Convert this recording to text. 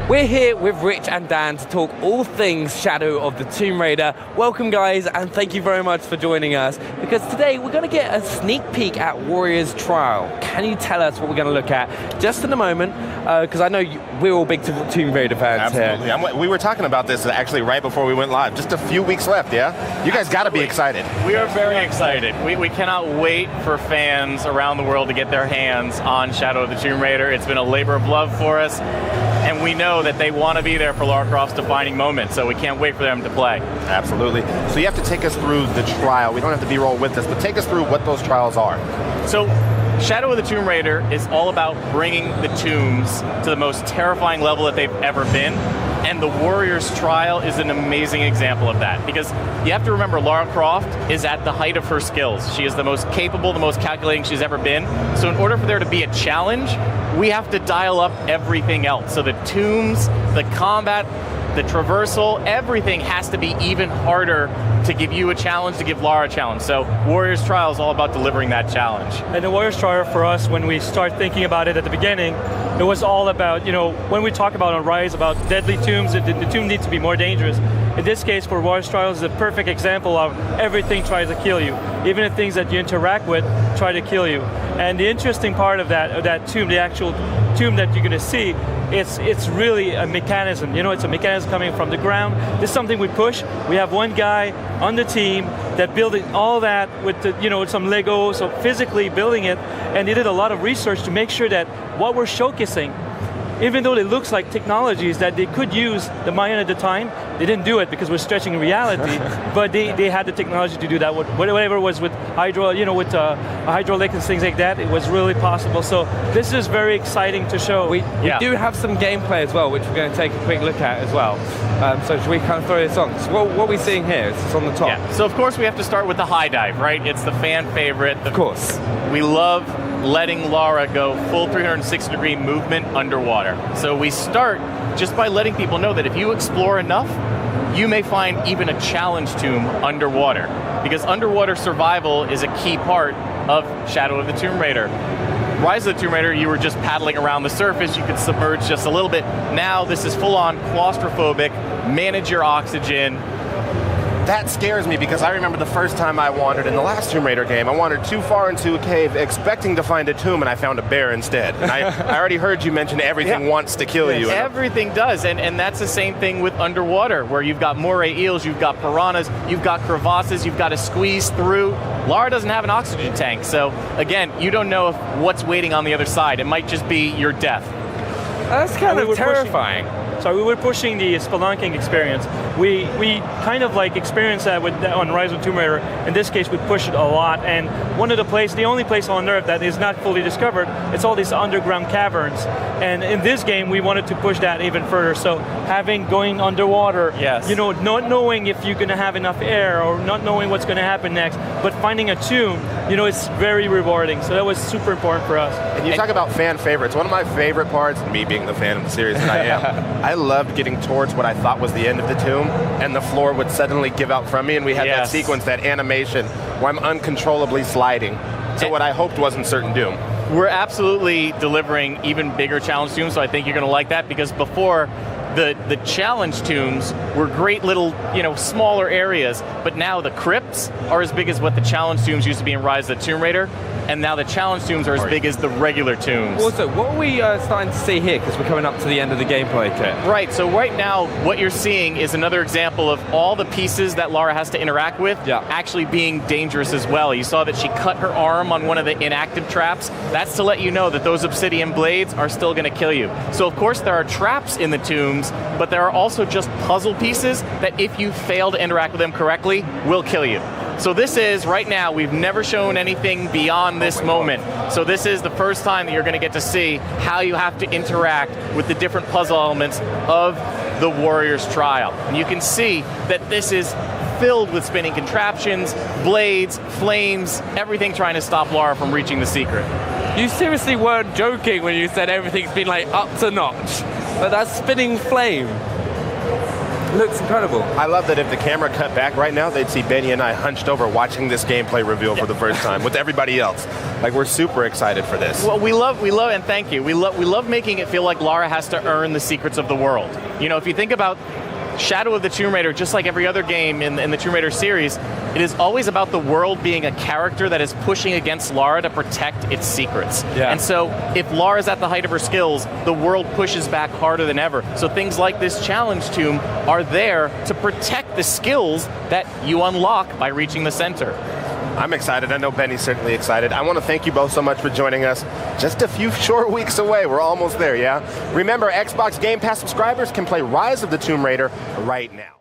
We're here with Rich and Dan to talk all things Shadow of the Tomb Raider. Welcome guys, and thank you very much for joining us, because today we're going to get a sneak peek at Warrior's Trial. Can you tell us what we're going to look at just in a moment, because I know we're all big Tomb Raider fans. Absolutely. Here. We were talking about this actually right before we went live. Just a few weeks left, yeah? You guys got to be excited. We are very excited. We cannot wait for fans around the world to get their hands on Shadow of the Tomb Raider. It's been a labor of love for us, and we know that they want to be there for Lara Croft's defining moment, so we can't wait for them to play. Absolutely. So you have to take us through the trial. We don't have to B-roll with this, but take us through what those trials are. So Shadow of the Tomb Raider is all about bringing the tombs to the most terrifying level that they've ever been, and the Warrior's Trial is an amazing example of that, because you have to remember Lara Croft is at the height of her skills. She is the most capable, the most calculating she's ever been. So in order for there to be a challenge, we have to dial up everything else. So the tombs, the combat, the traversal, everything has to be even harder to give you a challenge, to give Lara a challenge. So Warrior's Trial is all about delivering that challenge. And the Warrior's Trial for us, when we start thinking about it at the beginning, it was all about, when we talk about on Rise about deadly tombs, the tomb needs to be more dangerous. In this case, for Warrior's Trial is a perfect example of everything tries to kill you. Even the things that you interact with try to kill you. And the interesting part of that tomb, the actual tomb that you're going to see, it's really a mechanism. It's a mechanism coming from the ground. This is something we push. We have one guy on the team that built all that with some Lego, so physically building it, and they did a lot of research to make sure that what we're showcasing, even though it looks like technologies that they could use the Mayan at the time, they didn't do it because we're stretching reality, but they had the technology to do that. Whatever it was with hydraulic and things like that, it was really possible. So this is very exciting to show. We do have some gameplay as well, which we're going to take a quick look at as well. So should we kind of throw this on? So what are we seeing here? It's on the top. Yeah. So of course we have to start with the high dive, right? It's the fan favorite. Of course. We love letting Lara go full 360-degree movement underwater. So we start just by letting people know that if you explore enough, you may find even a challenge tomb underwater, because underwater survival is a key part of Shadow of the Tomb Raider. Rise of the Tomb Raider, you were just paddling around the surface, you could submerge just a little bit. Now this is full-on claustrophobic, manage your oxygen. That scares me, because I remember the first time I wandered in the last Tomb Raider game, I wandered too far into a cave expecting to find a tomb, and I found a bear instead. And I already heard you mention everything wants to kill you. Everything does, and that's the same thing with underwater, where you've got moray eels, you've got piranhas, you've got crevasses, you've got to squeeze through. Lara doesn't have an oxygen tank, so again, you don't know what's waiting on the other side. It might just be your death. That's kind of terrifying. So we were pushing the spelunking experience. We kind of experienced that on Rise of Tomb Raider. In this case, we pushed it a lot, and the only place on Earth that is not fully discovered, it's all these underground caverns. And in this game, we wanted to push that even further. So going underwater, not knowing if you're going to have enough air, or not knowing what's going to happen next, but finding a tomb, it's very rewarding. So that was super important for us. And you talk about fan favorites. One of my favorite parts, me being the fan of the series that I am, I loved getting towards what I thought was the end of the tomb, and the floor would suddenly give out from me, and we had that sequence, that animation, where I'm uncontrollably sliding to what I hoped wasn't certain doom. We're absolutely delivering even bigger challenge tombs, so I think you're going to like that, because before, the challenge tombs were great little, smaller areas, but now the crypts are as big as what the challenge tombs used to be in Rise of the Tomb Raider, and now the challenge tombs are as big as the regular tombs. Also, what are we starting to see here, because we're coming up to the end of the gameplay kit? Right, so right now, what you're seeing is another example of all the pieces that Lara has to interact with actually being dangerous as well. You saw that she cut her arm on one of the inactive traps. That's to let you know that those obsidian blades are still going to kill you. So of course there are traps in the tombs, but there are also just puzzle pieces that if you fail to interact with them correctly, will kill you. So this is, right now, we've never shown anything beyond this moment. So this is the first time that you're going to get to see how you have to interact with the different puzzle elements of the Warrior's Trial. And you can see that this is filled with spinning contraptions, blades, flames, everything trying to stop Lara from reaching the secret. You seriously weren't joking when you said everything's been up to notch. But that spinning flame. looks incredible. I love that if the camera cut back right now, they'd see Benny and I hunched over watching this gameplay reveal for the first time with everybody else. Like, we're super excited for this. Well, we love, and thank you. We love making it feel like Lara has to earn the secrets of the world. You know, if you think about Shadow of the Tomb Raider, just like every other game in the Tomb Raider series, it is always about the world being a character that is pushing against Lara to protect its secrets. Yeah. And so, if Lara's at the height of her skills, the world pushes back harder than ever. So things like this challenge tomb are there to protect the skills that you unlock by reaching the center. I'm excited. I know Benny's certainly excited. I want to thank you both so much for joining us. Just a few short weeks away. We're almost there, yeah? Remember, Xbox Game Pass subscribers can play Rise of the Tomb Raider right now.